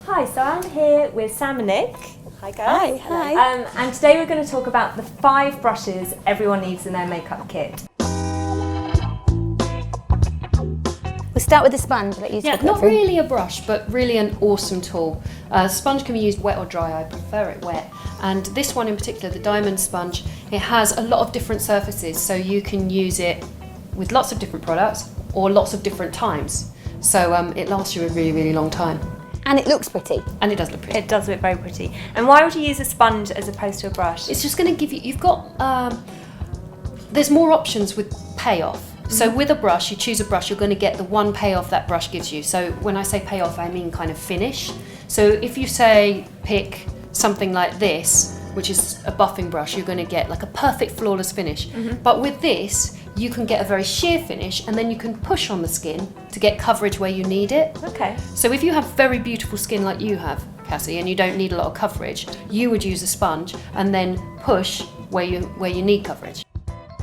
Hi, so I'm here with Sam and Nick. Hi guys. Hi. And today we're going to talk about the 5 brushes everyone needs in their makeup kit. We'll start with the sponge. Not really a brush, but really an awesome tool. Sponge can be used wet or dry. I prefer it wet. And this one in particular, the diamond sponge, it has a lot of different surfaces, so you can use it with lots of different products or lots of different times. So it lasts you a really, really long time. And it looks pretty. And it does look pretty. It does look very pretty. And why would you use a sponge as opposed to a brush? It's just going to give you, there's more options with payoff. So with a brush, you choose a brush, you're going to get the one payoff that brush gives you. So when I say payoff, I mean kind of finish. So if you say pick something like this, which is a buffing brush, you're going to get like a perfect flawless finish. But with this, you can get a very sheer finish, and then you can push on the skin to get coverage where you need it. Okay. So if you have very beautiful skin like you have, Cassie, and you don't need a lot of coverage, you would use a sponge and then push where you need coverage.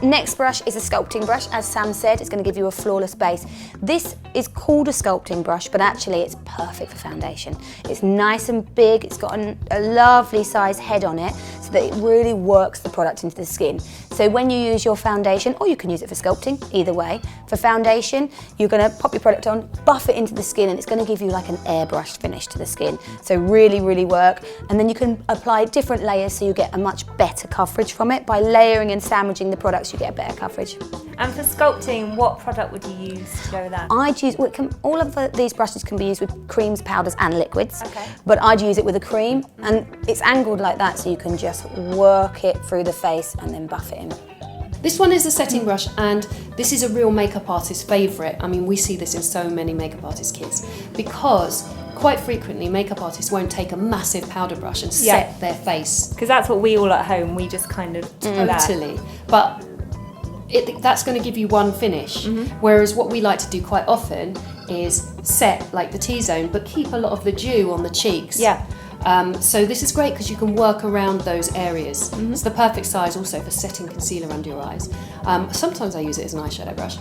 Next brush is a sculpting brush. As Sam said, it's going to give you a flawless base. This is called a sculpting brush, but actually it's perfect for foundation. It's nice and big, it's got a lovely size head on it, so that it really works the product into the skin. So when you use your foundation, or you can use it for sculpting, either way, for foundation, you're going to pop your product on, buff it into the skin, and it's going to give you like an airbrush finish to the skin. So really, really work. And then you can apply different layers so you get a much better coverage from it. By layering and sandwiching the products, you get a better coverage. And for sculpting, what product would you use to go with that? I'd use, all of these brushes can be used with creams, powders and liquids. Okay. But I'd use it with a cream, and it's angled like that so you can just work it through the face and then buff it in. This one is a setting brush, and this is a real makeup artist's favourite. I mean, we see this in so many makeup artist kits, because quite frequently makeup artists won't take a massive powder brush and set their face. Because that's what we all at home, we just kind of do that. Totally. But that's going to give you one finish. Whereas what we like to do quite often is set like the T-zone, but keep a lot of the dew on the cheeks. Yeah. So this is great because you can work around those areas. It's the perfect size also for setting concealer under your eyes. Sometimes I use it as an eyeshadow brush,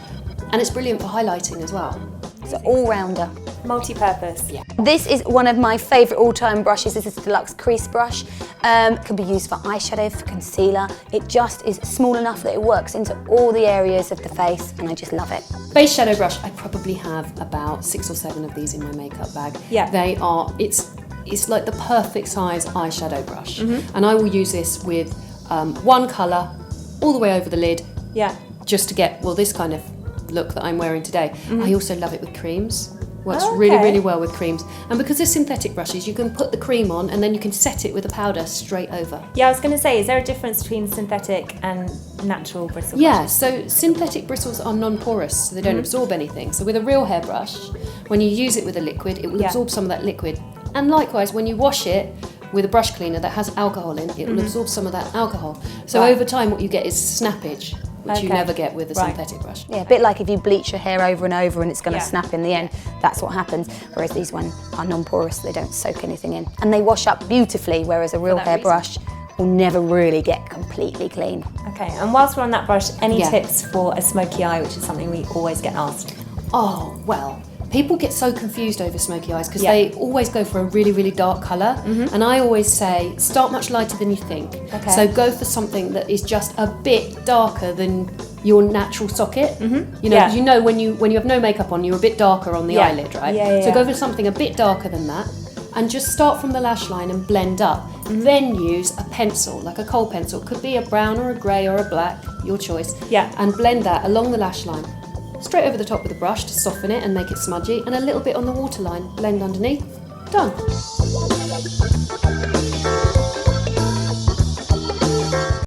and it's brilliant for highlighting as well. It's an all-rounder. Multi-purpose. Yeah. This is one of my favourite all-time brushes. This is the Deluxe Crease brush. Can be used for eyeshadow, for concealer. It just is small enough that it works into all the areas of the face, and I just love it. Base shadow brush, I probably have about 6 or 7 of these in my makeup bag. Yeah. It's like the perfect size eyeshadow brush. And I will use this with one colour all the way over the lid. Yeah. Just to get, this kind of look that I'm wearing today. I also love it with creams. Works Oh, okay. really, really well with creams. And because they're synthetic brushes, you can put the cream on and then you can set it with a powder straight over. Yeah, I was going to say, is there a difference between synthetic and natural bristle Yeah, brushes? so synthetic bristles are non-porous, so they don't absorb anything. So with a real hairbrush, when you use it with a liquid, it will absorb some of that liquid. And likewise, when you wash it with a brush cleaner that has alcohol in, it will absorb some of that alcohol. So over time, what you get is snappage, which you never get with a synthetic brush. Yeah, a bit like if you bleach your hair over and over and it's going to Yeah. snap in the end. That's what happens. Whereas these ones are non-porous, they don't soak anything in. And they wash up beautifully, whereas a real that hairbrush will never really get completely clean. Okay, and whilst we're on that brush, any tips for a smoky eye, which is something we always get asked? Oh, well, people get so confused over smoky eyes because they always go for a really, really dark colour. And I always say, start much lighter than you think. Okay. So go for something that is just a bit darker than your natural socket. You know, when you have no makeup on, you're a bit darker on the eyelid, right? So go for something a bit darker than that, and just start from the lash line and blend up. Then use a pencil, like a kohl pencil. It could be a brown or a grey or a black, your choice. Yeah. And blend that along the lash line. Straight over the top with a brush to soften it and make it smudgy, and a little bit on the waterline, blend underneath. Done.